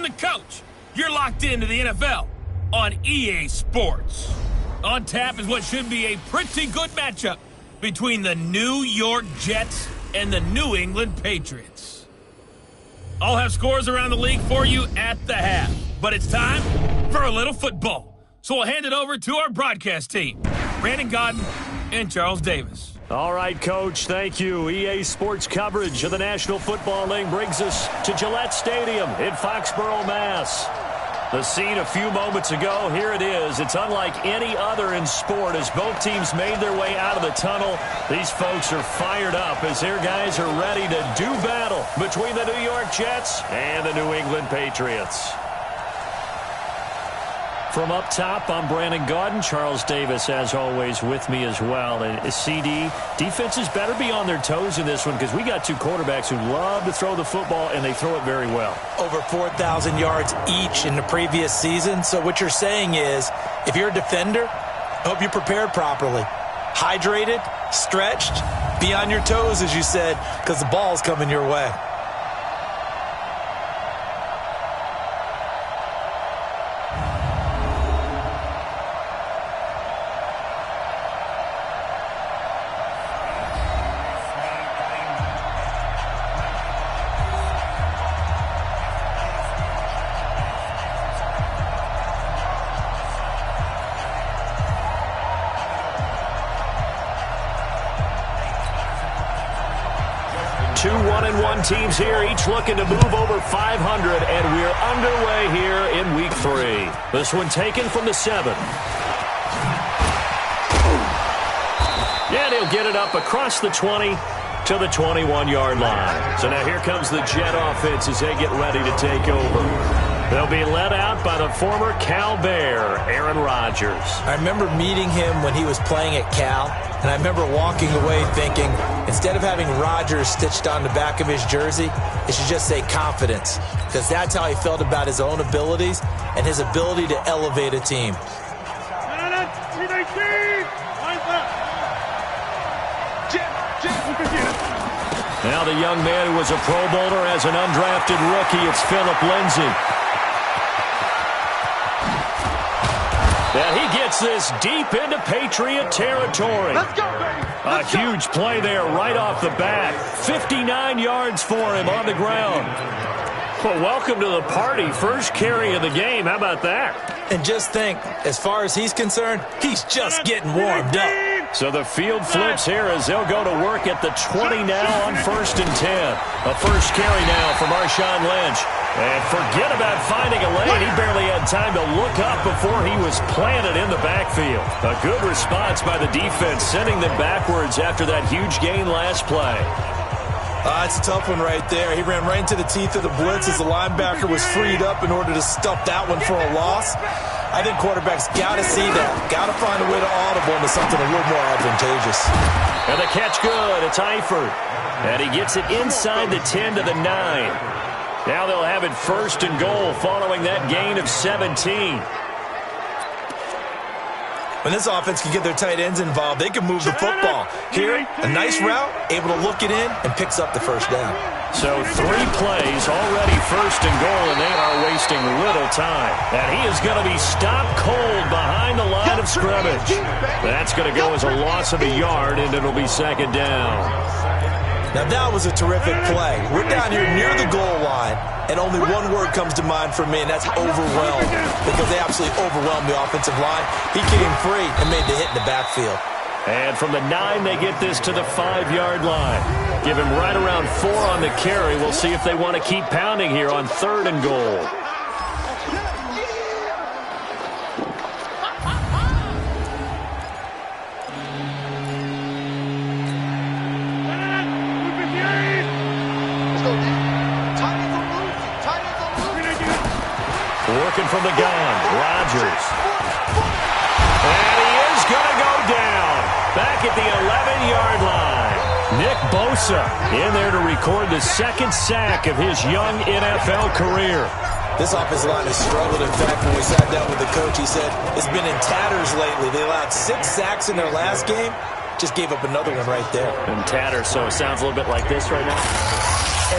the coach. You're locked into the NFL on EA Sports. On tap is what should be a pretty good matchup between the New York Jets and the New England Patriots. I'll have scores around the league for you at the half, but it's time for a little football. So we'll hand it over to our broadcast team, Brandon Godden and Charles Davis. All right, Coach, thank you. EA Sports coverage of the National Football League brings us to Gillette Stadium in Foxborough, Mass. The scene a few moments ago, here it is. It's unlike any other in sport as both teams made their way out of the tunnel. These folks are fired up as their guys are ready to do battle between the New York Jets and the New England Patriots. From up top, I'm Brandon Godden. Charles Davis, as always, with me as well. And CD, defenses better be on their toes in this one because we got two quarterbacks who love to throw the football, and they throw it very well. Over 4,000 yards each in the previous season. So what you're saying is, if you're a defender, I hope you're prepared properly. Hydrated, stretched, be on your toes, as you said, because the ball's coming your way. Two 1-1 teams here, each looking to move over 500, and we're underway here in Week 3. This one taken from the 7. And he'll get it up across the 20 to the 21-yard line. So now here comes the Jet offense as they get ready to take over. They'll be led out by the former Cal Bear, Aaron Rodgers. I remember meeting him when he was playing at Cal, and I remember walking away thinking, instead of having Rodgers stitched on the back of his jersey, it should just say confidence, because that's how he felt about his own abilities and his ability to elevate a team. Now the young man who was a Pro Bowler as an undrafted rookie, it's Phillip Lindsay. And he gets this deep into Patriot territory. Let's go, baby. A huge play there right off the bat. 59 yards for him on the ground. Well, welcome to the party. First carry of the game. How about that? And just think, as far as he's concerned, he's just getting warmed up. So the field flips here as they'll go to work at the 20 now on 1st and 10. A first carry now for Marshawn Lynch. And forget about finding a lane. He barely had time to look up before he was planted in the backfield. A good response by the defense, sending them backwards after that huge gain last play. It's a tough one right there. He ran right into the teeth of the blitz as the linebacker was freed up in order to stuff that one for a loss. I think quarterbacks got to see that. Got to find a way to audible into something a little more advantageous. And the catch good. It's Eifert. And he gets it inside the 10 to the 9. Now they'll have it 1st and goal following that gain of 17. When this offense can get their tight ends involved, they can move the football. Here, a nice route, able to look it in, and picks up the first down. So 3 plays, already 1st and goal, and they are wasting little time. And he is going to be stopped cold behind the line of scrimmage. That's going to go as a loss of a yard, and it'll be 2nd down. Now that was a terrific play. We're down here near the goal line, and only one word comes to mind for me, and that's overwhelmed, because they absolutely overwhelmed the offensive line. He came free and made the hit in the backfield. And from the 9, they get this to the 5-yard line. Give him right around 4 on the carry. We'll see if they want to keep pounding here on 3rd and goal. Working from the gun, Rodgers. And he is going to go down. Back at the 11-yard line. Nick Bosa in there to record the 2nd sack of his young NFL career. This offensive line has struggled. In fact, when we sat down with the coach, he said it's been in tatters lately. They allowed 6 sacks in their last game. Just gave up another one right there. In tatters, so it sounds a little bit like this right now.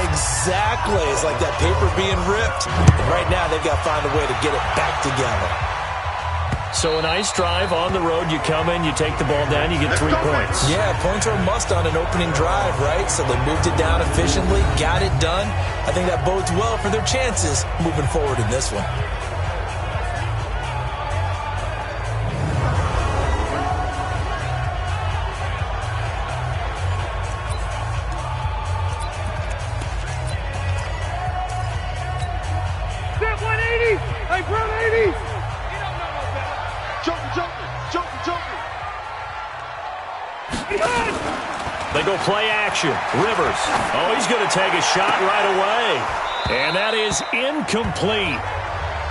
Exactly. It's like that paper being ripped. And right now, they've got to find a way to get it back together. So a nice drive on the road. You come in, you take the ball down, you get 3 points. Yeah, points are a must on an opening drive, right? So they moved it down efficiently, got it done. I think that bodes well for their chances moving forward in this one. They go play action. Rivers. Oh, he's going to take a shot right away. And that is incomplete.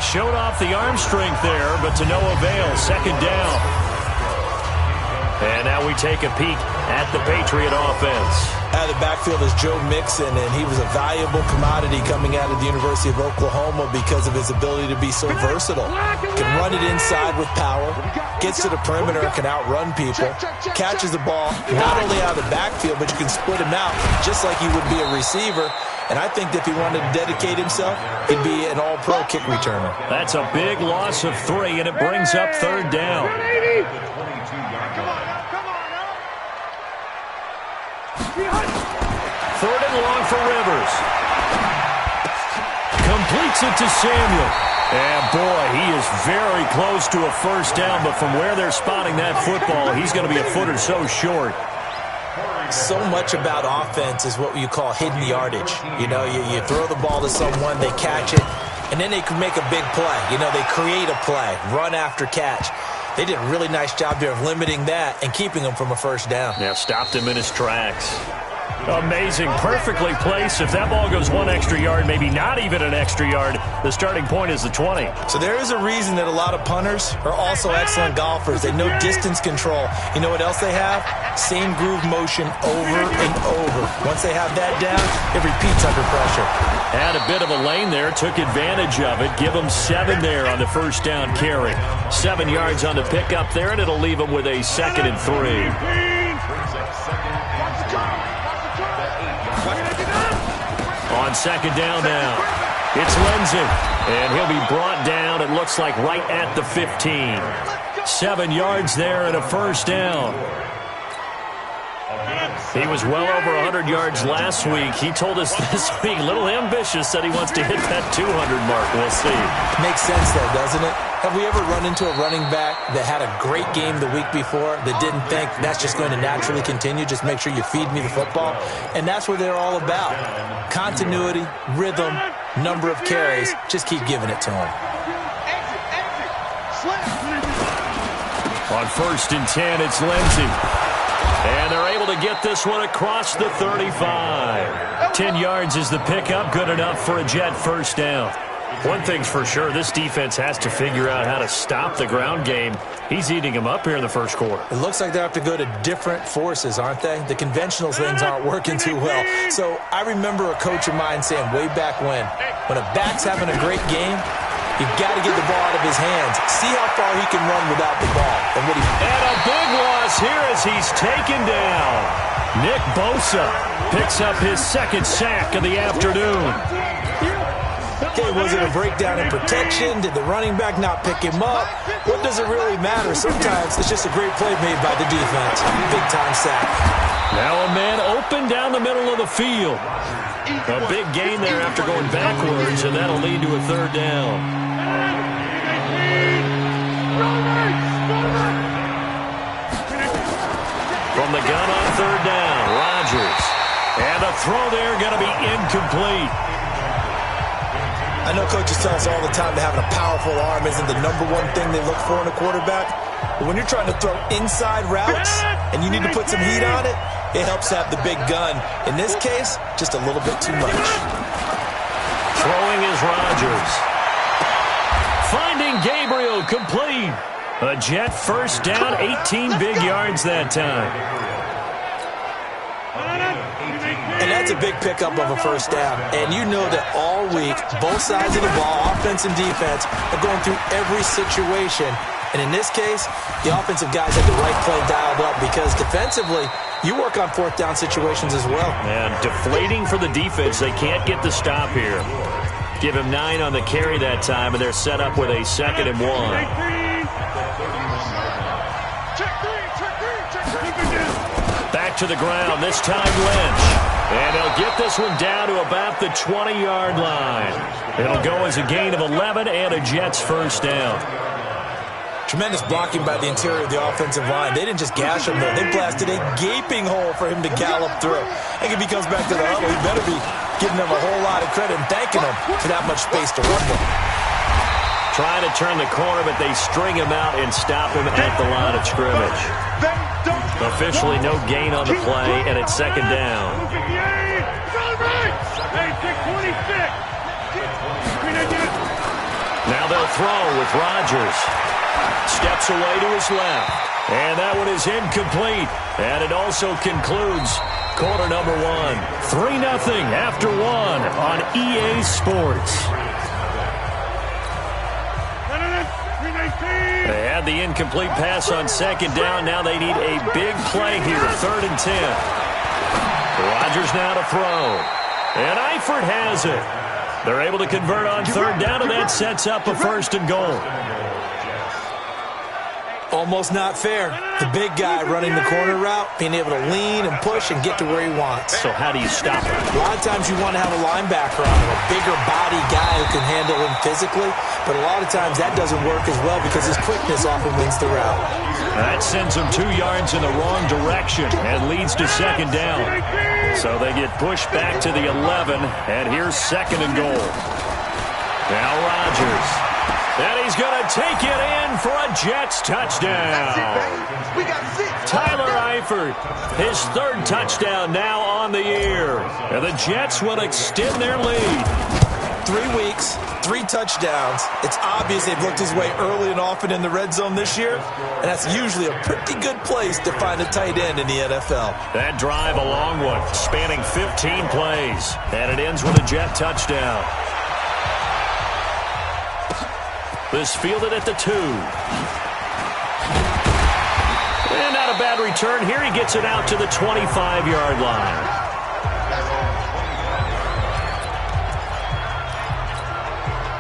Showed off the arm strength there, but to no avail. Second down. And now we take a peek at the Patriot offense. Out of the backfield is Joe Mixon, and he was a valuable commodity coming out of the University of Oklahoma because of his ability to be so versatile. Can run it inside with power, gets to the perimeter, can outrun people, catches the ball not only out of the backfield, but you can split him out just like he would be a receiver. And I think that if he wanted to dedicate himself, he'd be an all-pro kick returner. That's a big loss of 3, and it brings up third down. Third and long for Rivers. Completes it to Samuel. And, boy, he is very close to a first down, but from where they're spotting that football, he's going to be a foot or so short. So much about offense is what you call hidden yardage. You know, you throw the ball to someone, they catch it, and then they can make a big play. You know, they create a play, run after catch. They did a really nice job there of limiting that and keeping him from a first down. Yeah, stopped him in his tracks. Amazing. Perfectly placed. If that ball goes 1 extra yard, maybe not even an extra yard, the starting point is the 20. So there is a reason that a lot of punters are also excellent golfers. They know distance control. You know what else they have? Same groove motion over and over. Once they have that down, it repeats under pressure. Had a bit of a lane there, took advantage of it. Give them 7 there on the first down carry. 7 yards on the pickup there, and it'll leave them with a 2nd and 3. On second down now, it's Lindsey, and he'll be brought down, it looks like, right at the 15. 7 yards there and a first down. He was well over 100 yards last week. He told us this week, a little ambitious, said he wants to hit that 200 mark. We'll see. Makes sense, though, doesn't it? Have we ever run into a running back that had a great game the week before that didn't think that's just going to naturally continue? Just make sure you feed me the football. And that's what they're all about. Continuity, rhythm, number of carries. Just keep giving it to him. On 1st and 10, it's Lindsey. And they're able to get this one across the 35. 10 yards is the pickup. Good enough for a Jet first down. One thing's for sure, this defense has to figure out how to stop the ground game. He's eating them up here in the first quarter. It looks like they have to go to different forces, aren't they? The conventional things aren't working too well. So I remember a coach of mine saying way back when a back's having a great game, you've got to get the ball out of his hands. See how far he can run without the ball. And a big loss here as he's taken down. Nick Bosa picks up his 2nd sack of the afternoon. Okay, was it a breakdown in protection? Did the running back not pick him up? What does it really matter? Sometimes it's just a great play made by the defense. Big-time sack. Now a man open down the middle of the field. A big gain there after going backwards, and that'll lead to a 3rd down. From the gun on 3rd down, Rodgers. And the throw there going to be incomplete. I know coaches tell us all the time that having a powerful arm isn't the number one thing they look for in a quarterback. But when you're trying to throw inside routes and you need to put some heat on it, it helps have the big gun. In this case, just a little bit too much. Throwing is Rodgers. Finding Gabriel complete. A Jet first down, 18 big yards that time. And that's a big pickup of a first down. And you know that all week, both sides of the ball, offense and defense, are going through every situation. And in this case, the offensive guys had the right play dialed up because defensively, you work on fourth down situations as well. And deflating for the defense. They can't get the stop here. Give him 9 on the carry that time, and they're set up with a 2nd and 1. Back to the ground, this time Lynch. And they'll get this one down to about the 20-yard line. It'll go as a gain of 11 and a Jets first down. Tremendous blocking by the interior of the offensive line. They didn't just gash him, though. They blasted a gaping hole for him to gallop through. I think if he comes back to the huddle, he better be giving them a whole lot of credit and thanking them for that much space to run with. Trying to turn the corner, but they string him out and stop him at the line of scrimmage. Officially no gain on the play, and it's 2nd down. Now they'll throw with Rodgers. Steps away to his left. And that one is incomplete. And it also concludes quarter number 1. 3-0 after 1 on EA Sports. They had the incomplete pass on 2nd down. Now they need a big play here. 3rd and 10. Rodgers now to throw. And Eifert has it. They're able to convert on 3rd down, and that sets up a 1st and goal. Almost not fair. The big guy running the corner route, being able to lean and push and get to where he wants. So how do you stop him? A lot of times you want to have a linebacker on him, a bigger body guy who can handle him physically, but a lot of times that doesn't work as well because his quickness often wins the route. That sends them 2 yards in the wrong direction and leads to 2nd down. So they get pushed back to the 11, and here's 2nd and goal. Now Rodgers. And he's going to take it in for a Jets touchdown. Tyler Eifert, his 3rd touchdown now on the year. And the Jets will extend their lead. 3 weeks, 3 touchdowns. It's obvious they've looked his way early and often in the red zone this year, and that's usually a pretty good place to find a tight end in the NFL. That drive, a long one, spanning 15 plays, and it ends with a Jet touchdown. This fielded at the 2. And not a bad return here. He gets it out to the 25-yard line.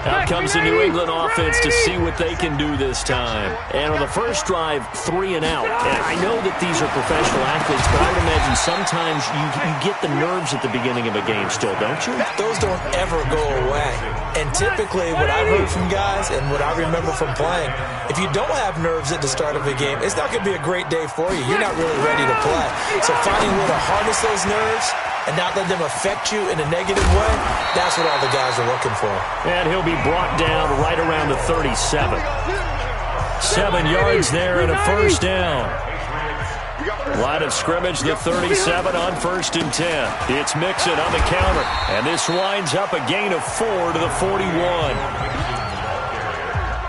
Out comes the New England offense to see what they can do this time. And on the first drive, 3 and out. And I know that these are professional athletes, but I would imagine sometimes you get the nerves at the beginning of a game still, don't you? Those don't ever go away. And typically what I've heard from guys and what I remember from playing, if you don't have nerves at the start of a game, it's not going to be a great day for you. You're not really ready to play. So finding a way to harness those nerves and not let them affect you in a negative way, that's what all the guys are looking for. And he'll be brought down right around the 37. 7 yards there and a first down. Line of scrimmage, the 37 on 1st and 10. It's Mixon on the counter. And this winds up a gain of 4 to the 41.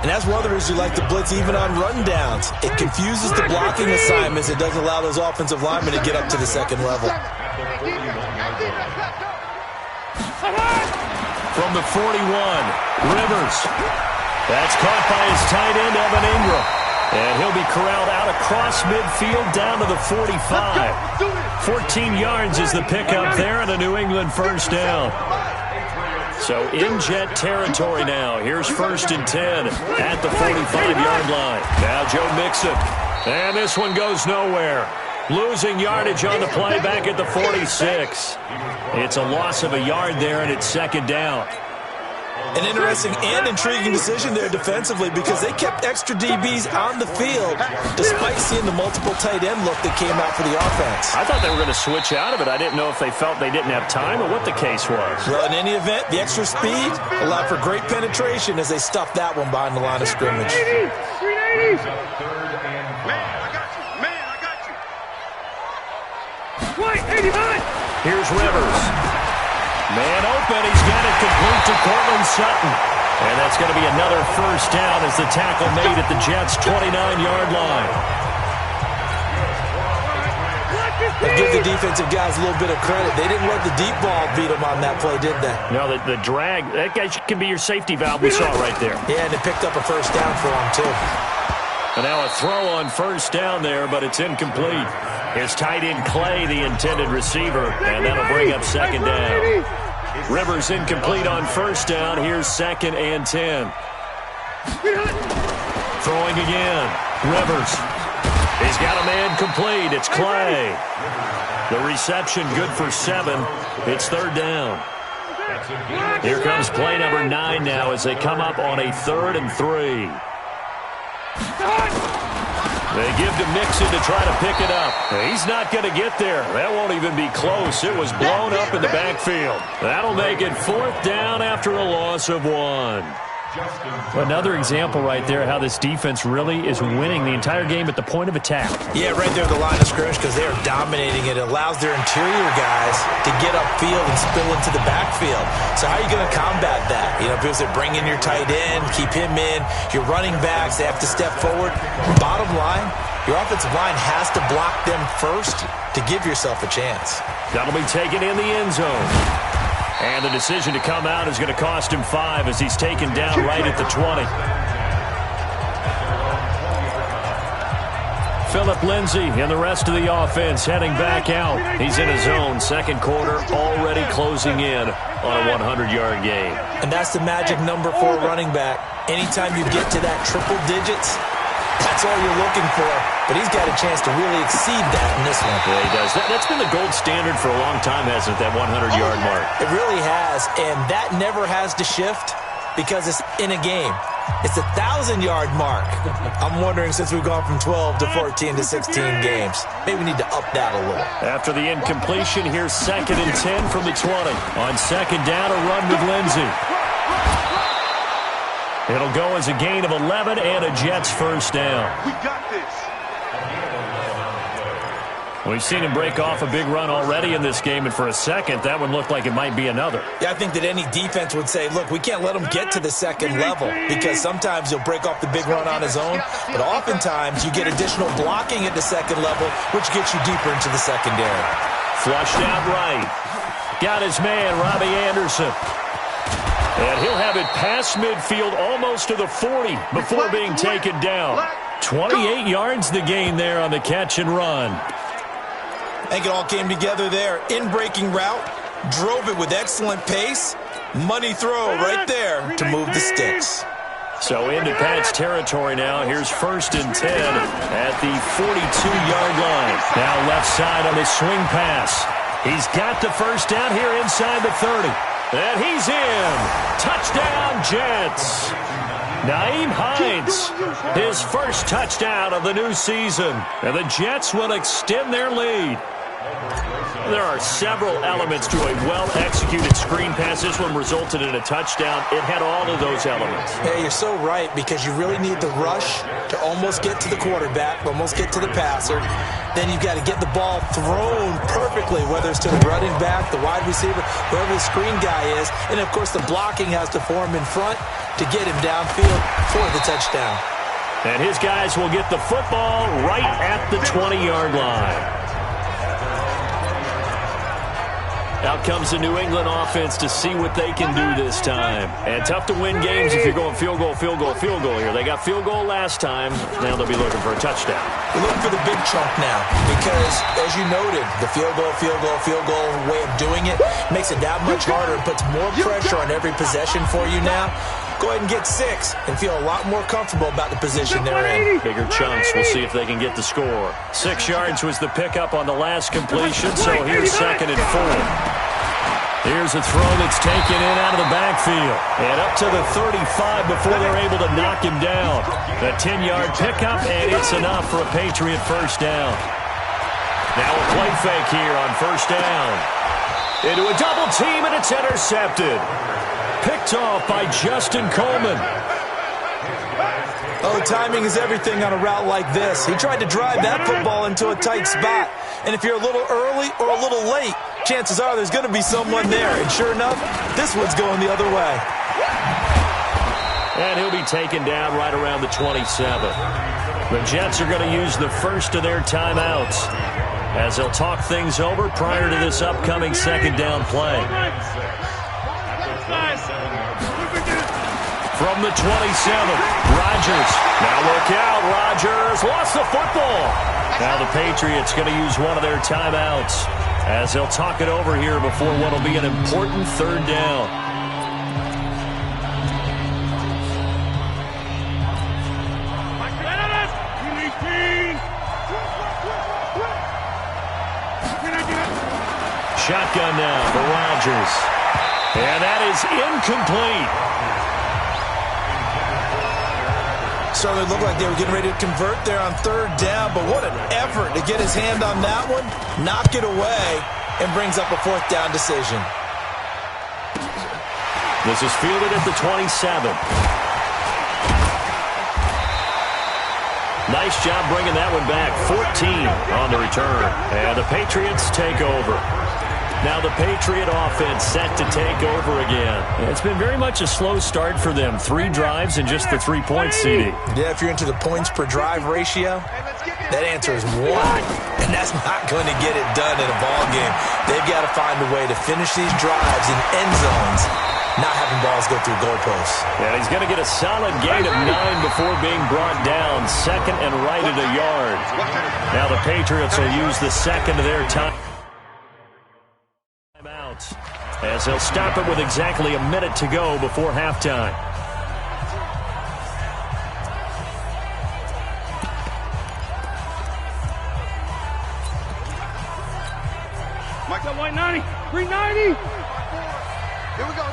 And that's one of the reasons you like to blitz even on rundowns. It confuses the blocking assignments. It doesn't allow those offensive linemen to get up to the 2nd level. From the 41, Rivers. That's caught by his tight end, Evan Ingram. And he'll be corralled out across midfield down to the 45. 14 yards is the pickup there and a New England first down. So in Jet territory now. Here's 1st and 10 at the 45-yard line. Now Joe Mixon. And this one goes nowhere. Losing yardage on the play back at the 46. It's a loss of a yard there, and it's 2nd down. An interesting and intriguing decision there defensively because they kept extra DBs on the field despite seeing the multiple tight end look that came out for the offense. I thought they were going to switch out of it. I didn't know if they felt they didn't have time or what the case was. Well, in any event, the extra speed allowed for great penetration as they stuffed that one behind the line of scrimmage. Here's Rivers. Man open. He's got it complete to Cortland Sutton. And that's going to be another first down as the tackle made at the Jets' 29-yard line. I'll give the defensive guys a little bit of credit. They didn't let the deep ball beat them on that play, did they? No, the drag, that guy can be your safety valve. We saw it right there. Yeah, and it picked up a first down for him, too. And now a throw on first down there, but it's incomplete. His tight end Clay, the intended receiver, and that'll bring up second down. Rivers incomplete on first down. Here's 2nd and 10. Throwing again. Rivers. He's got a man complete. It's Clay. The reception good for 7. It's 3rd down. Here comes play number 9 now as they come up on a 3rd and 3. They give to Mixon to try to pick it up. He's not going to get there. That won't even be close. It was blown up in the backfield. That'll make it 4th down after a loss of 1. Another example right there how this defense really is winning the entire game at the point of attack. Yeah, right there at the line of scrimmage because they are dominating it. It allows their interior guys to get upfield and spill into the backfield. So how are you going to combat that? You know, people say bring in your tight end, keep him in. Your running backs, they have to step forward. Bottom line, your offensive line has to block them first to give yourself a chance. That'll be taken in the end zone. And the decision to come out is going to cost him 5 as he's taken down right at the 20. Phillip Lindsay and the rest of the offense heading back out. He's in his own second quarter, already closing in on a 100-yard game. And that's the magic number for a running back. Anytime you get to that triple digits, that's all you're looking for. But he's got a chance to really exceed that in this one. Yeah, he does. That's been the gold standard for a long time, hasn't it, that 100-yard mark? It really has, and that never has to shift because it's in a game. It's a 1,000-yard mark. I'm wondering, since we've gone from 12 to 14 to 16 games, maybe we need to up that a little. After the incompletion, here's 2nd and 10 from the 20. On 2nd down, a run with Lindsay. It'll go as a gain of 11 and a Jets first down. We got this. We've seen him break off a big run already in this game, and for a second, that one looked like it might be another. Yeah, I think that any defense would say, look, we can't let him get to the second level because sometimes he'll break off the big run on his own, but oftentimes you get additional blocking at the second level, which gets you deeper into the secondary. Flushed out right. Got his man, Robbie Anderson. And he'll have it past midfield almost to the 40 before being taken down. 28 yards the gain there on the catch and run. I think it all came together there. In-breaking route, drove it with excellent pace. Money throw right there to move the sticks. So into Pat's territory now. Here's 1st and 10 at the 42-yard line. Now left side on his swing pass. He's got the first down here inside the 30. And he's in. Touchdown, Jets. Nyheim Hines, his first touchdown of the new season. And the Jets will extend their lead. There are several elements to a well-executed screen pass. This one resulted in a touchdown. It had all of those elements. Yeah, you're so right because you really need the rush to almost get to the quarterback, almost get to the passer. Then you've got to get the ball thrown perfectly, whether it's to the running back, the wide receiver, whoever the screen guy is. And, of course, the blocking has to form in front to get him downfield for the touchdown. And his guys will get the football right at the 20-yard line. Out comes the New England offense to see what they can do this time. And tough to win games if you're going field goal, field goal, field goal here. They got field goal last time. Now they'll be looking for a touchdown. We're looking for the big chunk now because, as you noted, the field goal way of doing it makes it that much harder and puts more pressure on every possession for you now. Go ahead and get 6 and feel a lot more comfortable about the position they're in. Bigger chunks. We'll see if they can get the score. 6 yards was the pickup on the last completion, so here's 2nd and 4. Here's a throw that's taken in out of the backfield. And up to the 35 before they're able to knock him down. A 10-yard pickup, and it's enough for a Patriot first down. Now a play fake here on first down. Into a double team, and it's intercepted. Picked off by Justin Coleman. Oh, timing is everything on a route like this. He tried to drive that football into a tight spot. And if you're a little early or a little late, chances are there's going to be someone there. And sure enough, this one's going the other way. And he'll be taken down right around the 27. The Jets are going to use the first of their timeouts as they'll talk things over prior to this upcoming second down play. From the 27, Rodgers. Now look out, Rodgers lost the football. Now the Patriots going to use one of their timeouts as they'll talk it over here before what will be an important third down. Shotgun now for Rodgers. And that is incomplete. Certainly looked like they were getting ready to convert there on third down, but what an effort to get his hand on that one, knock it away, and brings up a fourth down decision. This is fielded at the 27. Nice job bringing that one back. 14 on the return. And the Patriots take over. Now the Patriot offense set to take over again. It's been very much a slow start for them. 3 drives and just the 3 points, CD. Yeah, if you're into the points per drive ratio, that answer is 1. And that's not going to get it done in a ball game. They've got to find a way to finish these drives in end zones, not having balls go through goalposts. Yeah, he's going to get a solid gain of 9 before being brought down. Second and right at a yard. Now the Patriots will use the second of their time. As they'll stop it with exactly a minute to go before halftime. Mike up white 90. 390. Here we go.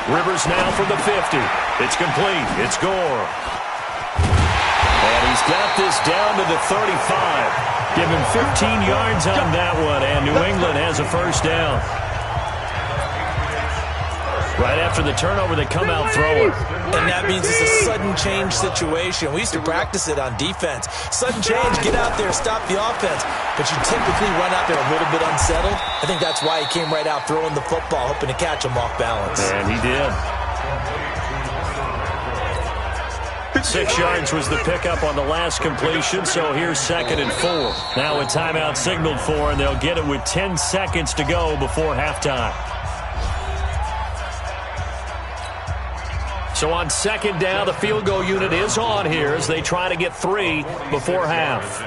Rivers now from the 50. It's complete. It's Gore. And he's got this down to the 35. Give him 15 yards on that one, and New England has a first down. Right after the turnover, they come out throwing. And that means it's a sudden change situation. We used to practice it on defense. Sudden change, get out there, stop the offense. But you typically run out there a little bit unsettled. I think that's why he came right out throwing the football, hoping to catch him off balance. And he did. 6 yards was the pickup on the last completion, so here's 2nd and 4. Now a timeout signaled for, and they'll get it with 10 seconds to go before halftime. So on 2nd down, the field goal unit is on here as they try to get 3 before half.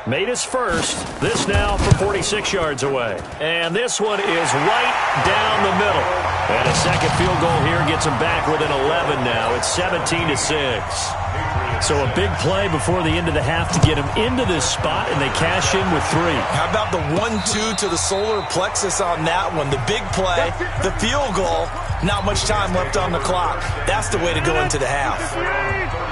Made his first. This now from 46 yards away. And this one is right down the middle. And a second field goal here gets them back within 11 now. It's 17-6. So a big play before the end of the half to get them into this spot, and they cash in with 3. How about the 1-2 to the solar plexus on that one? The big play, the field goal, not much time left on the clock. That's the way to go into the half.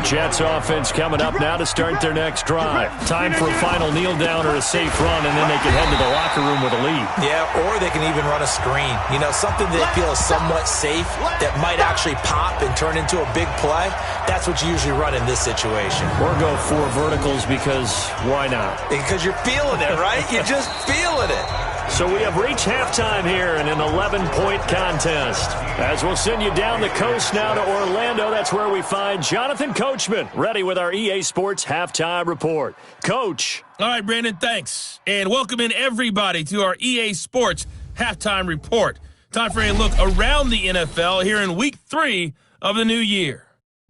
Jets offense coming up now to start their next drive. Time for a final kneel down or a safe run, and then they can head to the locker room with a lead. Yeah, or they can even run a screen. You know, something they feel is somewhat safe that might actually pop and turn into a big play. That's what you usually run in this situation. Or go 4 verticals because why not? Because you're feeling it, right? You're just feeling it. So we have reached halftime here in an 11-point contest. As we'll send you down the coast now to Orlando, that's where we find Jonathan Coachman, ready with our EA Sports Halftime Report. Coach. All right, Brandon, thanks. And welcome in everybody to our EA Sports Halftime Report. Time for a look around the NFL here in Week 3 of the new year.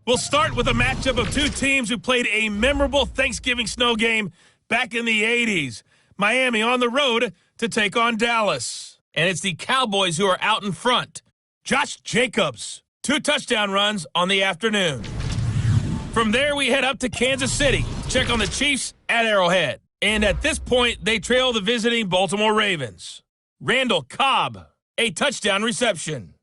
We'll start with a matchup of 2 teams who played a memorable Thanksgiving snow game back in the 80s. Miami on the road to take on Dallas. And it's the Cowboys who are out in front. Josh Jacobs, 2 touchdown runs on the afternoon. From there, we head up to Kansas City to check on the Chiefs at Arrowhead. And at this point, they trail the visiting Baltimore Ravens. Randall Cobb, a touchdown reception.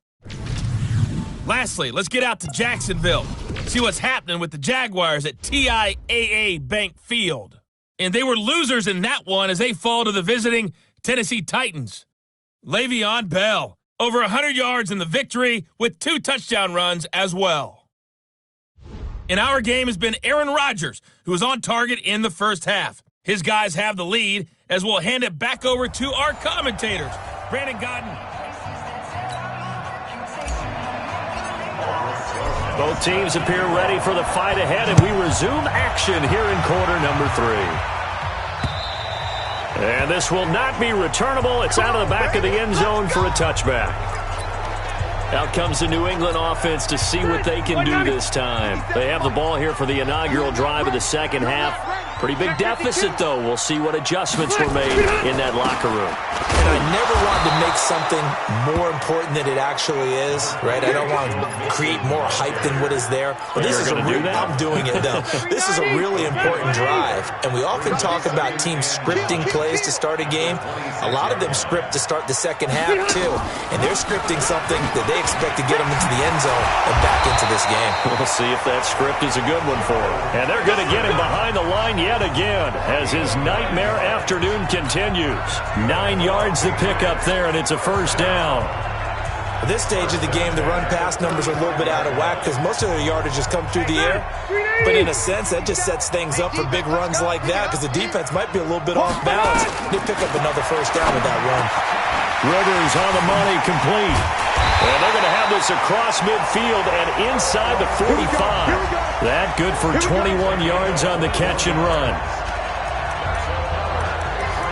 Lastly, let's get out to Jacksonville. See what's happening with the Jaguars at TIAA Bank Field. And they were losers in that one as they fall to the visiting Tennessee Titans. Le'Veon Bell, over 100 yards in the victory with 2 touchdown runs as well. In our game has been Aaron Rodgers, who was on target in the first half. His guys have the lead as we'll hand it back over to our commentators. Brandon Godden. Both teams appear ready for the fight ahead, and we resume action here in quarter number 3. And this will not be returnable. It's out of the back of the end zone for a touchback. Out comes the New England offense to see what they can do this time. They have the ball here for the inaugural drive of the second half. Pretty big deficit, though. We'll see what adjustments were made in that locker room. And I never wanted to make something more important than it actually is, right? I don't want to create more hype than what is there. But this is I'm doing it, though. This is a really important drive. And we often talk about teams scripting plays to start a game. A lot of them script to start the second half, too. And they're scripting something that they expect to get them into the end zone and back into this game. We'll see if that script is a good one for them. And they're going to get him behind the line yet again as his nightmare afternoon continues. 9 yards to pick up there, and it's a first down. At this stage of the game, the run-pass numbers are a little bit out of whack because most of their yardage has come through the air. But in a sense, that just sets things up for big runs like that because the defense might be a little bit off balance. They pick up another first down with that run. Rivers on the money, complete. And they're going to have this across midfield and inside the 45. That good for 21 yards on the catch and run.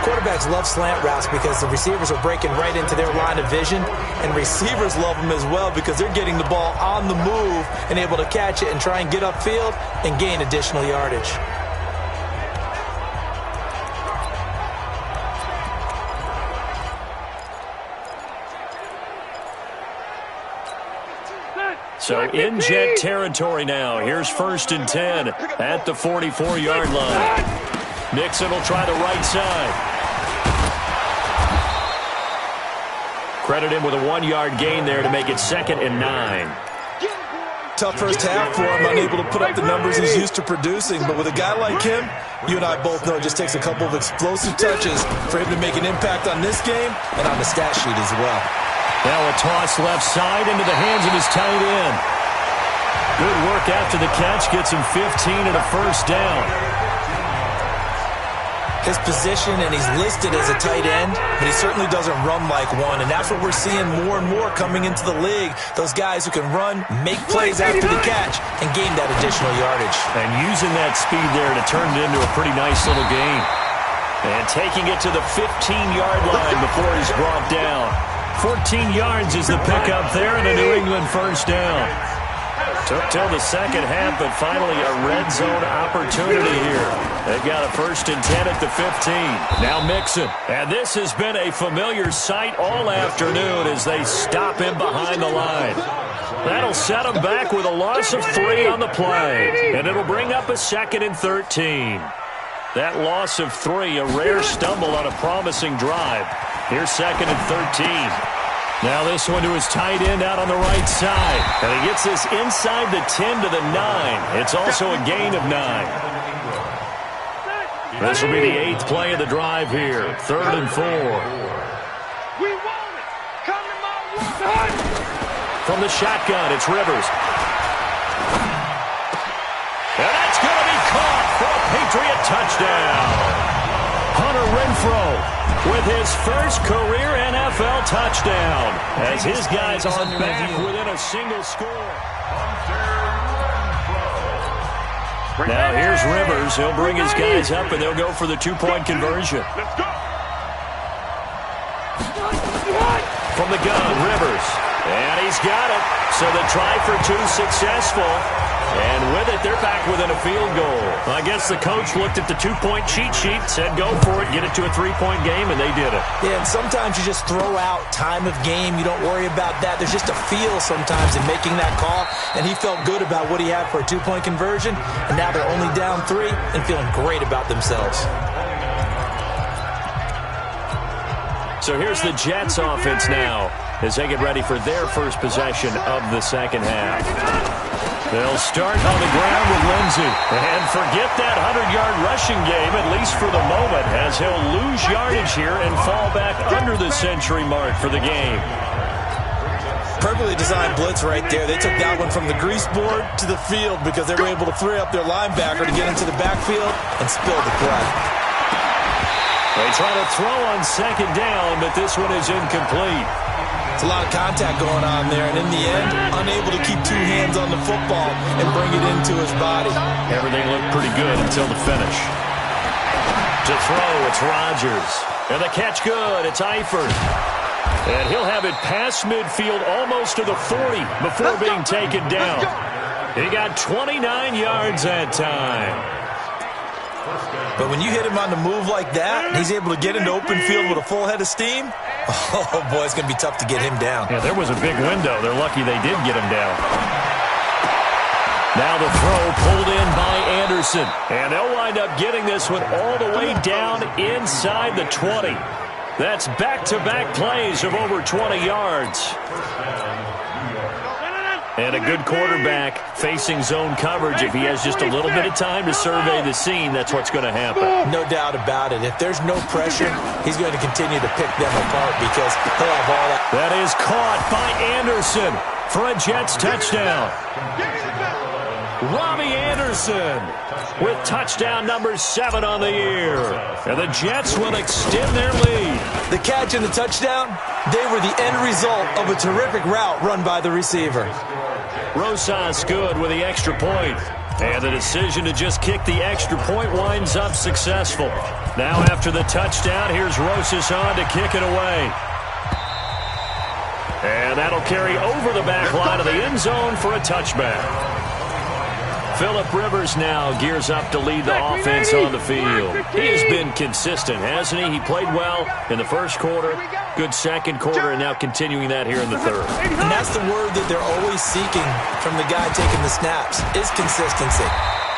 Quarterbacks love slant routes because the receivers are breaking right into their line of vision, and receivers love them as well because they're getting the ball on the move and able to catch it and try and get upfield and gain additional yardage. So in Jet territory now. Here's 1st and 10 at the 44-yard line. Nixon will try the right side. Credit him with a 1-yard gain there to make it 2nd and 9. Tough first half for him, unable to put up the numbers he's used to producing. But with a guy like him, you and I both know it just takes a couple of explosive touches for him to make an impact on this game and on the stat sheet as well. Now a toss left side into the hands of his tight end. Good work after the catch. Gets him 15 and a first down. His position, and he's listed as a tight end, but he certainly doesn't run like one, and that's what we're seeing more and more coming into the league. Those guys who can run, make plays after the catch, and gain that additional yardage. And using that speed there to turn it into a pretty nice little gain. And taking it to the 15-yard line before he's brought down. 14 yards is the pickup there, and a New England first down. Took till the second half, but finally a red zone opportunity here. They've got a 1st and 10 at the 15. Now Mixon. And this has been a familiar sight all afternoon as they stop him behind the line. That'll set him back with a loss of 3 on the play. And it'll bring up a 2nd and 13. That loss of 3, a rare stumble on a promising drive. Here's 2nd and 13. Now this one to his tight end out on the right side. And he gets this inside the 10 to the 9. It's also a gain of 9. This will be the 8th play of the drive here. 3rd and 4. We want it. Coming my way. From the shotgun, it's Rivers. And that's going to be caught for a Patriot touchdown. Hunter Renfrow with his first career NFL touchdown as his guys are back within a single score. Now here's Rivers. He'll bring his guys up, and they'll go for the 2-point conversion. From the gun, Rivers. And he's got it. So the try for 2 successful. And with it, they're back within a field goal. I guess the coach looked at the 2-point cheat sheet, said go for it, get it to a 3-point game, and they did it. Yeah, and sometimes you just throw out time of game. You don't worry about that. There's just a feel sometimes in making that call, and he felt good about what he had for a 2-point conversion, and now they're only down 3 and feeling great about themselves. So here's the Jets offense now as they get ready for their first possession of the second half. They'll start on the ground with Lindsey. And forget that 100-yard rushing game, at least for the moment, as he'll lose yardage here and fall back under the century mark for the game. Perfectly designed blitz right there. They took that one from the grease board to the field because they were able to free up their linebacker to get into the backfield and spill the play. They try to throw on second down, but this one is incomplete. It's a lot of contact going on there, and in the end, unable to keep 2 hands on the football and bring it into his body. Everything looked pretty good until the finish. To throw, it's Rodgers. And the catch good, it's Eifert. And he'll have it past midfield almost to the 40 before being taken down. He got 29 yards that time. But when you hit him on the move like that, and he's able to get into open field with a full head of steam, oh, boy, it's going to be tough to get him down. Yeah, there was a big window. They're lucky they did get him down. Now the throw pulled in by Anderson. And they'll wind up getting this one all the way down inside the 20. That's back-to-back plays of over 20 yards. And a good quarterback facing zone coverage. If he has just a little bit of time to survey the scene, that's what's going to happen. No doubt about it. If there's no pressure, he's going to continue to pick them apart because he'll have all that. That is caught by Anderson for a Jets touchdown. Robbie Anderson with touchdown number 7 on the year. And the Jets will extend their lead. The catch and the touchdown, they were the end result of a terrific route run by the receiver. Rosas good with the extra point. And the decision to just kick the extra point winds up successful. Now after the touchdown, here's Rosas on to kick it away. And that'll carry over the back line of the end zone for a touchback. Phillip Rivers now gears up to lead the offense on the field. He has been consistent, hasn't he? He played well in the first quarter, good second quarter, and now continuing that here in the third. And that's the word that they're always seeking from the guy taking the snaps, is consistency.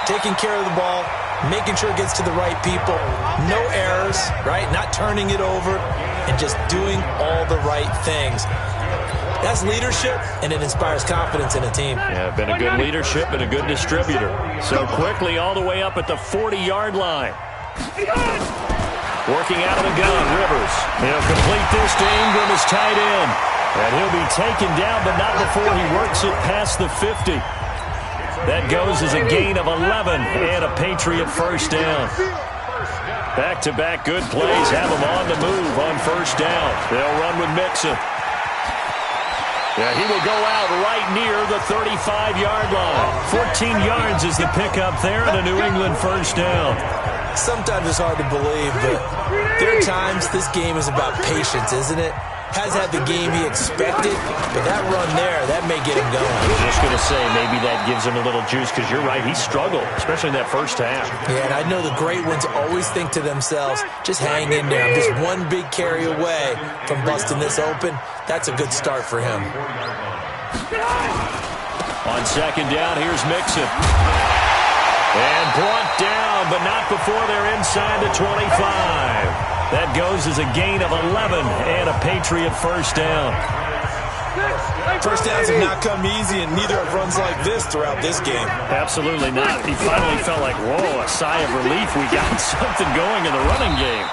Taking care of the ball, making sure it gets to the right people, no errors, right? Not turning it over, and just doing all the right things. That's leadership, and it inspires confidence in a team. Yeah, been a good leadership and a good distributor. So quickly all the way up at the 40-yard line. Working out of the gun, Rivers. He'll complete this to Ingram as tight end. And he'll be taken down, but not before he works it past the 50. That goes as a gain of 11 and a Patriot first down. Back-to-back good plays have him on the move on first down. They'll run with Mixon. Yeah, he will go out right near the 35-yard line. 14 yards is the pickup there and a New England first down. Sometimes it's hard to believe, but there are times this game is about patience, isn't it? Has had the game he expected, but that run there, that may get him going. I was just going to say, maybe that gives him a little juice, because you're right, he struggled, especially in that first half. Yeah, and I know the great ones always think to themselves, just hang in there. I'm just one big carry away from busting this open. That's a good start for him. On second down, here's Mixon. And brought down, but not before they're inside the 25. That goes as a gain of 11 and a Patriot first down. First downs have not come easy, and neither have runs like this throughout this game. Absolutely not. He finally felt like, whoa, a sigh of relief. We got something going in the running game.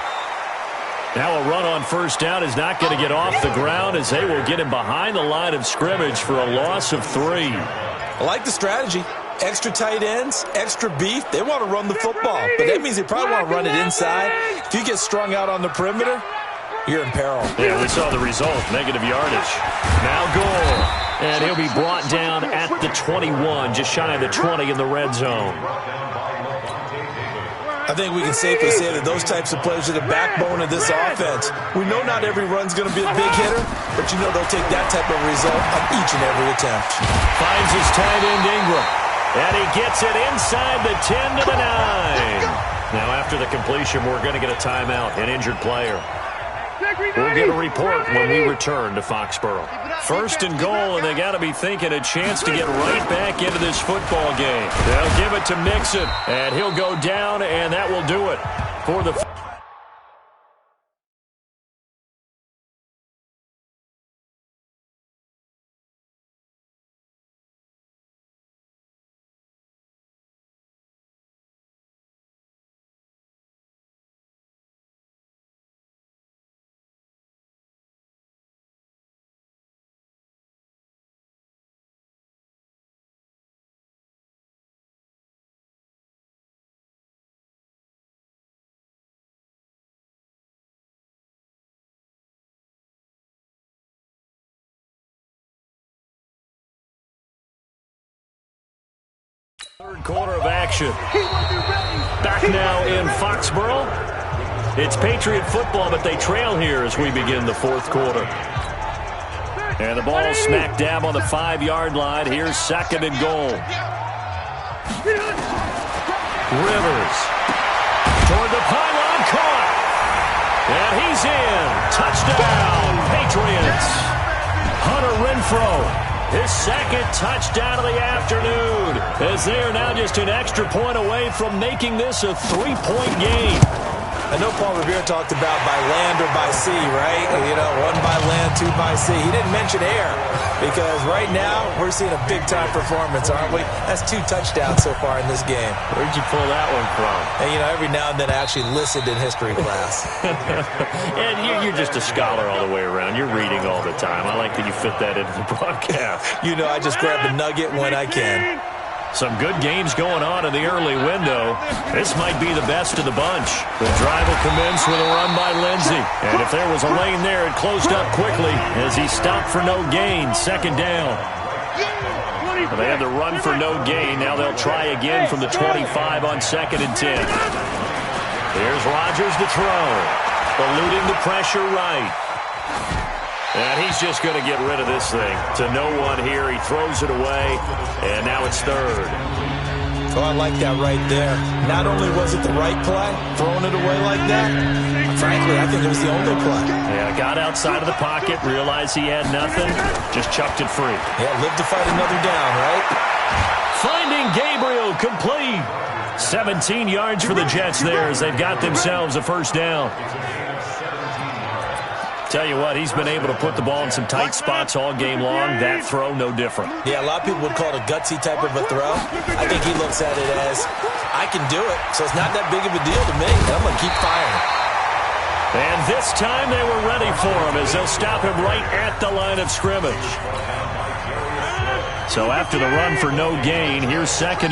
Now a run on first down is not going to get off the ground, as they will get him behind the line of scrimmage for a loss of 3. I like the strategy. Extra tight ends, extra beef. They want to run the football, but that means they probably want to run it inside. If you get strung out on the perimeter, you're in peril. Yeah, we saw the result, negative yardage. Now goal, and he'll be brought down at the 21, just shy of the 20 in the red zone. I think we can safely say that those types of plays are the backbone of this offense. We know not every run's going to be a big hitter, but you know they'll take that type of result on each and every attempt. Finds his tight end Ingram. And he gets it inside the 10 to the 9. Now, after the completion, we're going to get a timeout, an injured player. We'll get a report when we return to Foxborough. First and goal, and they got to be thinking a chance to get right back into this football game. They'll give it to Mixon, and he'll go down, and that will do it for the... Third quarter of action. Back now in Foxborough. It's Patriot football, but they trail here as we begin the fourth quarter. And the ball smack dab on the 5-yard line. Here's 2nd and goal. Rivers toward the pylon, caught. And he's in. Touchdown, Patriots. Hunter Renfrow, his 2nd touchdown of the afternoon, as they are now just an extra point away from making this a 3-point game. I know Paul Revere talked about by land or by sea, right? You know, 1 by land, 2 by sea. He didn't mention air because right now we're seeing a big-time performance, aren't we? That's 2 touchdowns so far in this game. Where'd you pull that one from? And, you know, every now and then I actually listened in history class. And you're just a scholar all the way around. You're reading all the time. I like that you fit that into the broadcast. You know, I just grab a nugget when I can. Some good games going on in the early window. This might be the best of the bunch. The drive will commence with a run by Lindsey. And if there was a lane there, it closed up quickly as he stopped for no gain. 2nd down. Well, they had the run for no gain. Now they'll try again from the 25 on 2nd and 10. Here's Rodgers to throw. Eluding the pressure right. And he's just going to get rid of this thing. To no one here. He throws it away. And now it's 3rd. Oh, I like that right there. Not only was it the right play, throwing it away like that, frankly, I think it was the only play. Yeah, got outside of the pocket, realized he had nothing, just chucked it free. Yeah, live to fight another down, right? Finding Gabriel complete. 17 yards for the Jets there as they've got themselves a 1st down. Tell you what, he's been able to put the ball in some tight spots all game long. That throw, no different. Yeah, a lot of people would call it a gutsy type of a throw. I think he looks at it as, I can do it, so it's not that big of a deal to me. I'm going to keep firing. And this time they were ready for him as they'll stop him right at the line of scrimmage. So after the run for no gain, here's 2nd.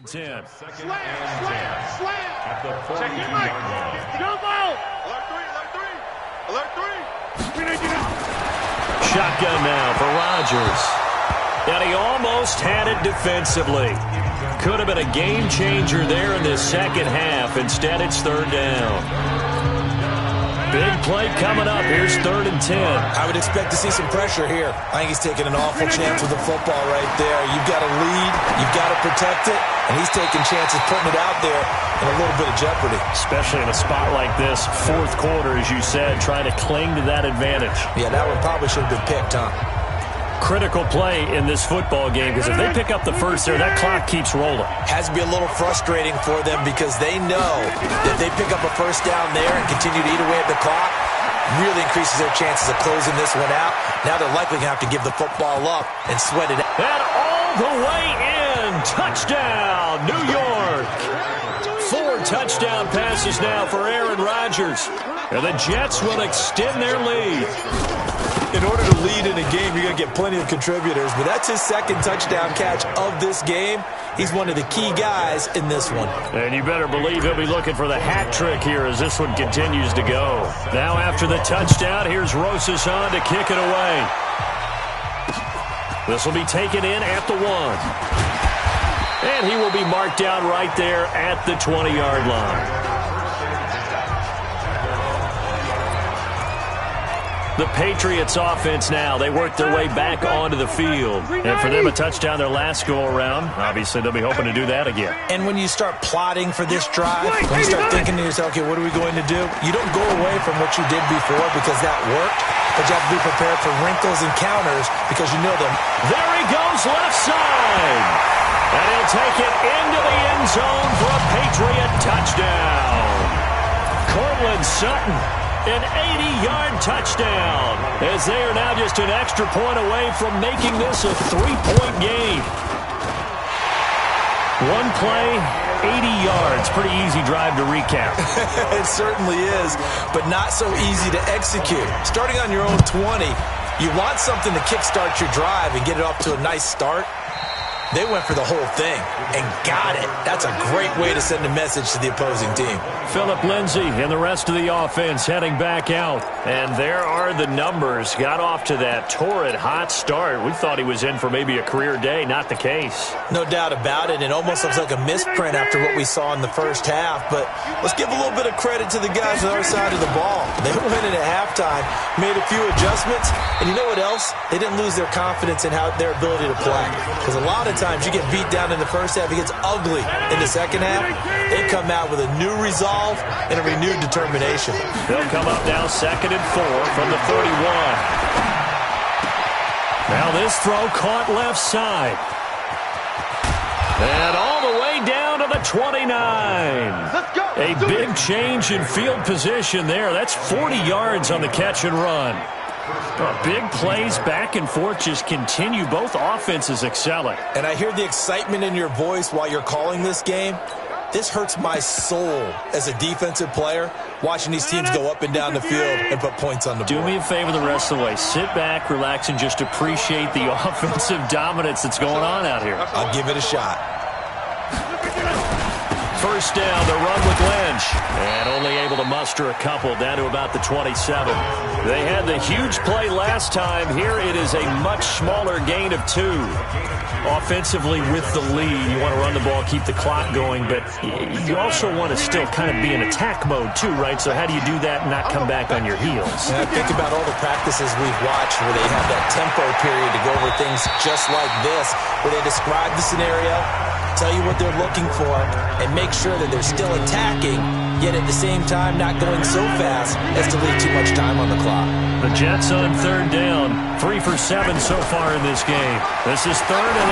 Slam. At the 42-yard line. Jump out! Alert 3. Shotgun now for Rodgers. And he almost had it defensively. Could have been a game changer there in the 2nd half. Instead, it's 3rd down. Big play coming up. Here's 3rd and 10. I would expect to see some pressure here. I think he's taking an awful chance with the football right there. You've got to lead. You've got to protect it. And he's taking chances, putting it out there in a little bit of jeopardy. Especially in a spot like this, 4th quarter, as you said, trying to cling to that advantage. Yeah, that one probably should have been picked, huh? Critical play in this football game because if they pick up the 1st there, that clock keeps rolling. Has to be a little frustrating for them because they know that they pick up a 1st down there and continue to eat away at the clock, really increases their chances of closing this one out. Now they're likely going to have to give the football up and sweat it out. And all the way in. Touchdown, New York. 4 touchdown passes now for Aaron Rodgers. And the Jets will extend their lead. In order to lead in a game, you're going to get plenty of contributors, but that's his 2nd touchdown catch of this game. He's one of the key guys in this one. And you better believe he'll be looking for the hat trick here as this one continues to go. Now after the touchdown, here's Rosas on to kick it away. This will be taken in at the 1. And he will be marked down right there at the 20-yard line. The Patriots offense now. They work their way back onto the field. And for them, a touchdown their last go-around. Obviously, they'll be hoping to do that again. And when you start plotting for this drive, when you start thinking to yourself, okay, what are we going to do? You don't go away from what you did before because that worked, but you have to be prepared for wrinkles and counters because you know them. There he goes, left side. And he'll take it into the end zone for a Patriot touchdown. Cortland Sutton, an 80-yard touchdown, as they are now just an extra point away from making this a 3-point game. One play, 80 yards. Pretty easy drive to recap. It certainly is, but not so easy to execute. Starting on your own 20, you want something to kickstart your drive and get it off to a nice start. They went for the whole thing and got it. That's a great way to send a message to the opposing team. Phillip Lindsay and the rest of the offense heading back out. And there are the numbers. Got off to that torrid hot start. We thought he was in for maybe a career day. Not the case. No doubt about it. It almost looks like a misprint after what we saw in the first half. But let's give a little bit of credit to the guys on the other side of the ball. They went in at halftime, made a few adjustments. And you know what else? They didn't lose their confidence in their ability to play. Because a lot of times you get beat down in the first half, it gets ugly in the second half. They come out with a new resolve and a renewed determination. They'll come up now 2nd and 4 from the 31. Now this throw caught left side. And all the way down to the 29. A big change in field position there. That's 40 yards on the catch and run. Big plays back and forth just continue. Both offenses excelling. And I hear the excitement in your voice while you're calling this game. This hurts my soul as a defensive player, watching these teams go up and down the field and put points on the board. Do me a favor the rest of the way. Sit back, relax, and just appreciate the offensive dominance that's going on out here. I'll give it a shot. First down, the run with Lynch. And only able to muster a couple down to about the 27. They had the huge play last time. Here it is a much smaller gain of 2. Offensively with the lead, you want to run the ball, keep the clock going, but you also want to still kind of be in attack mode too, right? So how do you do that and not come back on your heels? And I think about all the practices we've watched where they have that tempo period to go over things just like this, where they describe the scenario, tell you what they're looking for, and make sure that they're still attacking, yet at the same time not going so fast as to leave too much time on the clock. The Jets on 3rd down, 3 for 7 so far in this game. This is 3rd and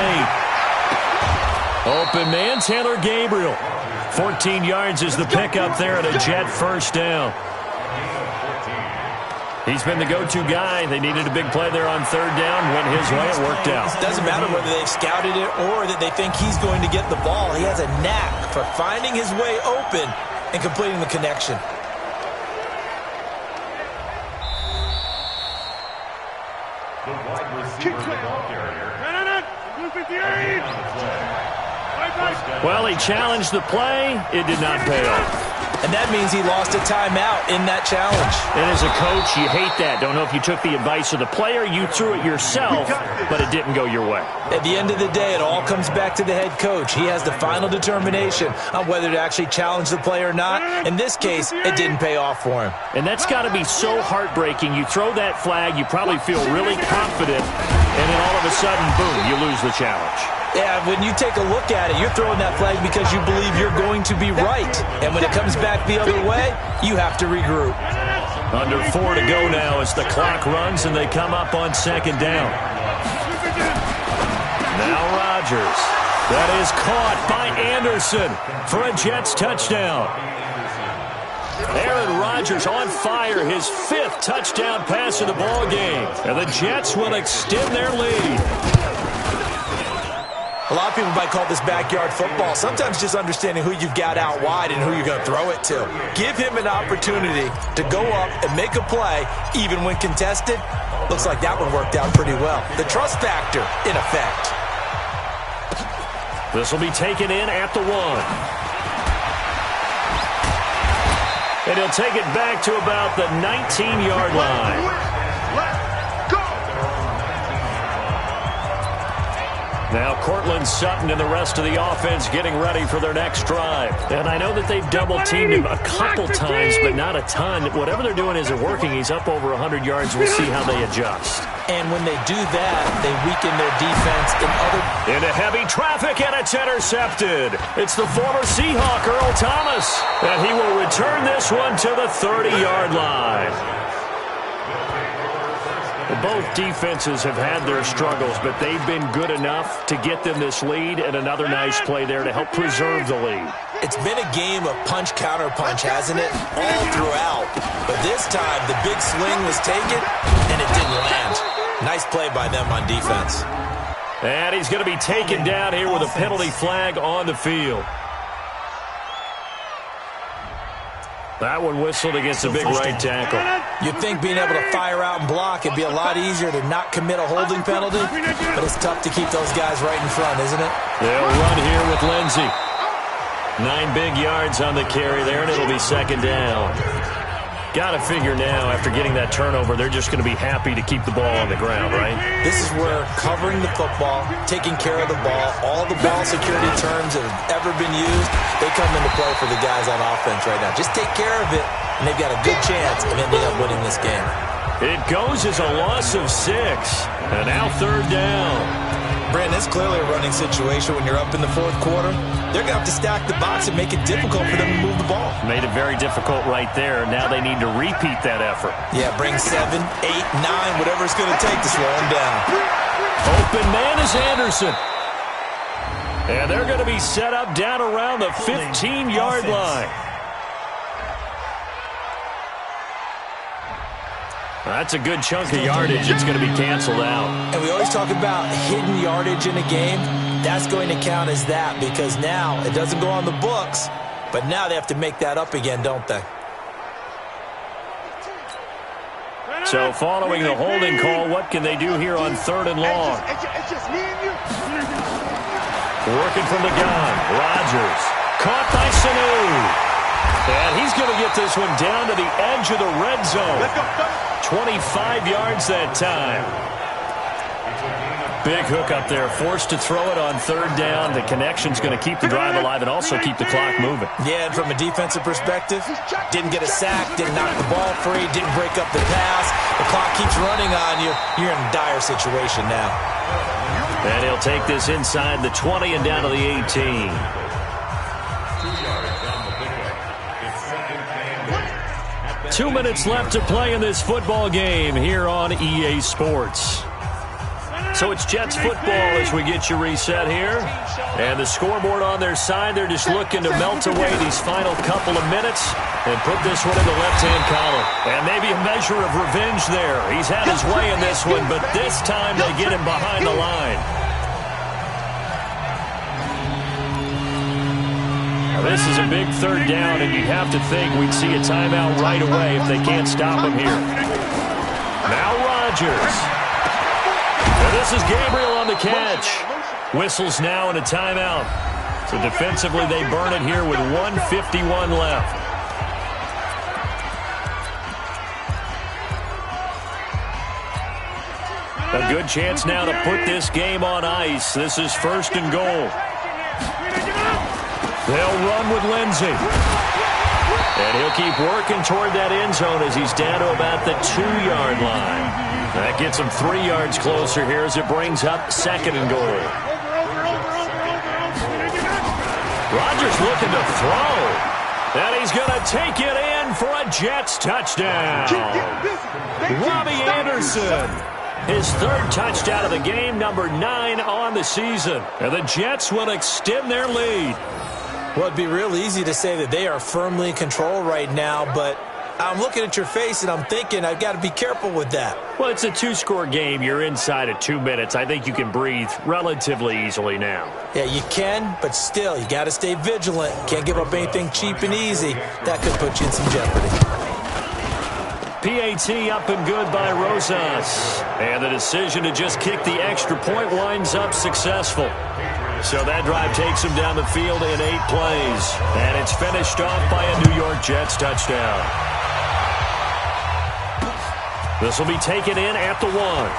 8. Open man, Taylor Gabriel. 14 yards is the pickup there at a Jet first down. He's been the go-to guy. They needed a big play there on 3rd down. Went his way. It worked out. It doesn't matter whether they've scouted it or that they think he's going to get the ball. He has a knack for finding his way open and completing the connection. Well, he challenged the play. It did not pay off. And that means he lost a timeout in that challenge. And as a coach, you hate that. Don't know if you took the advice of the player, you threw it yourself, but it didn't go your way. At the end of the day, it all comes back to the head coach. He has the final determination on whether to actually challenge the play or not. In this case, it didn't pay off for him. And that's got to be so heartbreaking. You throw that flag, you probably feel really confident, and then all of a sudden, boom, you lose the challenge. Yeah, when you take a look at it, you're throwing that flag because you believe you're going to be right. And when it comes back the other way, you have to regroup. Under 4 to go now as the clock runs and they come up on 2nd down. Now Rodgers. That is caught by Anderson for a Jets touchdown. Aaron Rodgers on fire, his 5th touchdown pass of the ball game. And the Jets will extend their lead. A lot of people might call this backyard football. Sometimes just understanding who you've got out wide and who you're going to throw it to. Give him an opportunity to go up and make a play, even when contested. Looks like that one worked out pretty well. The trust factor in effect. This will be taken in at the 1. And he'll take it back to about the 19-yard line. Now Cortland Sutton and the rest of the offense getting ready for their next drive. And I know that they've double-teamed him a couple times, but not a ton. Whatever they're doing isn't working. He's up over 100 yards. We'll see how they adjust. And when they do that, they weaken their defense in other... Into heavy traffic, and it's intercepted. It's the former Seahawk, Earl Thomas. And he will return this one to the 30-yard line. Both defenses have had their struggles, but they've been good enough to get them this lead, and another nice play there to help preserve the lead. It's been a game of punch-counter-punch, hasn't it? All throughout. But this time, the big swing was taken, and it didn't land. Nice play by them on defense. And he's going to be taken down here with a penalty flag on the field. That one whistled against a big right tackle. You'd think being able to fire out and block, it'd be a lot easier to not commit a holding penalty, but it's tough to keep those guys right in front, isn't it? They'll run here with Lindsey. 9 big yards on the carry there, and it'll be second down. Got to figure now, after getting that turnover, they're just going to be happy to keep the ball on the ground, right? This is where covering the football, taking care of the ball, all the ball security terms that have ever been used, they come into play for the guys on offense right now. Just take care of it, and they've got a good chance of ending up winning this game. It goes as a loss of 6, and now third down. Brandon, it's clearly a running situation when you're up in the fourth quarter. They're going to have to stack the box and make it difficult for them to move the ball. Made it very difficult right there. Now they need to repeat that effort. Yeah, bring 7, 8, 9, whatever it's going to take to slow them down. Open man is Anderson. And they're going to be set up down around the 15-yard line. That's a good chunk of yardage. It's going to be canceled out. And we always talk about hidden yardage in a game. That's going to count as that because now it doesn't go on the books, but now they have to make that up again, don't they? So following the holding call, what can they do here on third and long? It's just me and you. Working from the gun. Rodgers. Caught by Sanu. And he's going to get this one down to the edge of the red zone. 25 yards that time. Big hook up there. Forced to throw it on third down. The connection's going to keep the drive alive and also keep the clock moving. Yeah, and from a defensive perspective, didn't get a sack, didn't knock the ball free, didn't break up the pass. The clock keeps running on you. You're in a dire situation now. And he'll take this inside the 20 and down to the 18. 2 minutes left to play in this football game here on EA Sports. So it's Jets football as we get you reset here. And the scoreboard on their side, they're just looking to melt away these final couple of minutes and put this one in the left-hand column. And maybe a measure of revenge there. He's had his way in this one, but this time they get him behind the line. This is a big third down, and you'd have to think we'd see a timeout right away if they can't stop him here. Now Rodgers. And this is Gabriel on the catch. Whistles now and a timeout. So defensively they burn it here with 1:51 left. A good chance now to put this game on ice. This is first and goal. They'll run with Lindsey. And he'll keep working toward that end zone as he's down to about the 2-yard line. That gets him 3 yards closer here as it brings up second and goal. Rodgers looking to throw. And he's going to take it in for a Jets touchdown. Robbie Anderson. His third touchdown of the game, number 9 on the season. And the Jets will extend their lead. Well, it'd be real easy to say that they are firmly in control right now, but I'm looking at your face and I'm thinking I've got to be careful with that. Well, it's a 2-score game. You're inside of 2 minutes. I think you can breathe relatively easily now. Yeah, you can, but still, you got to stay vigilant. Can't give up anything cheap and easy. That could put you in some jeopardy. PAT up and good by Rosas. And the decision to just kick the extra point winds up successful. So that drive takes him down the field in 8 plays. And it's finished off by a New York Jets touchdown. This will be taken in at the 1.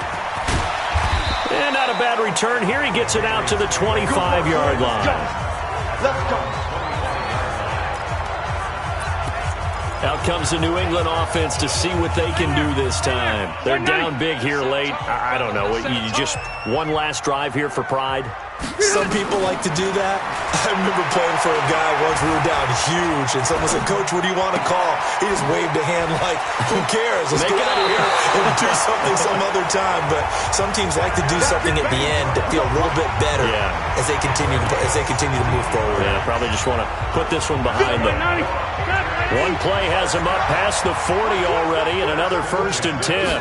And not a bad return here. He gets it out to the 25-yard line. Let's go. Out comes the New England offense to see what they can do this time. They're down big here late. I don't know. You just one last drive here for pride? Some people like to do that. I remember playing for a guy once. We were down huge, and someone said, "Coach, what do you want to call?" He just waved a hand like, "Who cares? Let's get out of here and do something some other time." But some teams like to do something at the end to feel a little bit better as they continue to move forward. Yeah, probably just want to put this one behind them. One play has him up past the 40 already, and another 1st and 10.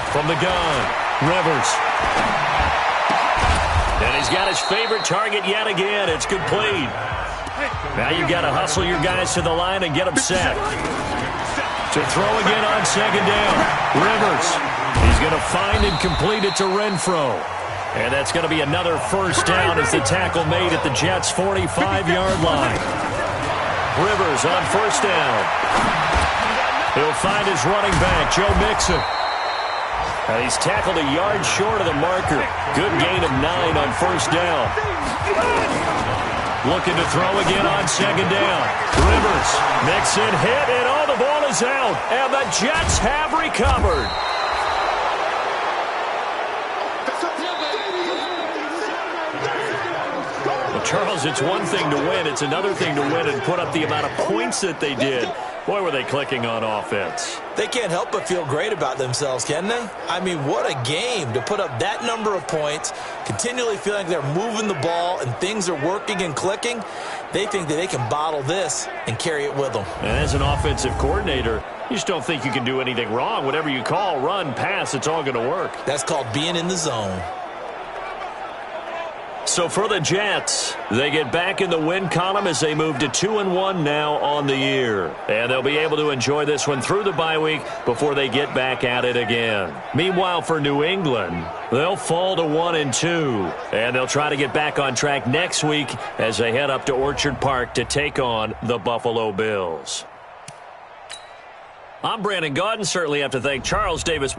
From the gun, Rivers. And he's got his favorite target yet again. It's complete. Now you've got to hustle your guys to the line and get them set. To throw again on 2nd down. Rivers. He's going to find and complete it to Renfro. And that's going to be another 1st down as the tackle made at the Jets' 45-yard line. Rivers on 1st down. He'll find his running back, Joe Mixon. And he's tackled a yard short of the marker. Good gain of 9 on 1st down. Looking to throw again on 2nd down. Rivers. Mixon hit, and the ball is out. And the Jets have recovered. Well, Charles, it's one thing to win. It's another thing to win and put up the amount of points that they did. Boy, were they clicking on offense. They can't help but feel great about themselves, can they? I mean, what a game to put up that number of points, continually feeling they're moving the ball and things are working and clicking. They think that they can bottle this and carry it with them. And as an offensive coordinator, you just don't think you can do anything wrong. Whatever you call, run, pass, it's all going to work. That's called being in the zone. So for the Jets, they get back in the win column as they move to 2-1 now on the year. And they'll be able to enjoy this one through the bye week before they get back at it again. Meanwhile, for New England, they'll fall to 1-2. And they'll try to get back on track next week as they head up to Orchard Park to take on the Buffalo Bills. I'm Brandon Gaudin. Certainly have to thank Charles Davis.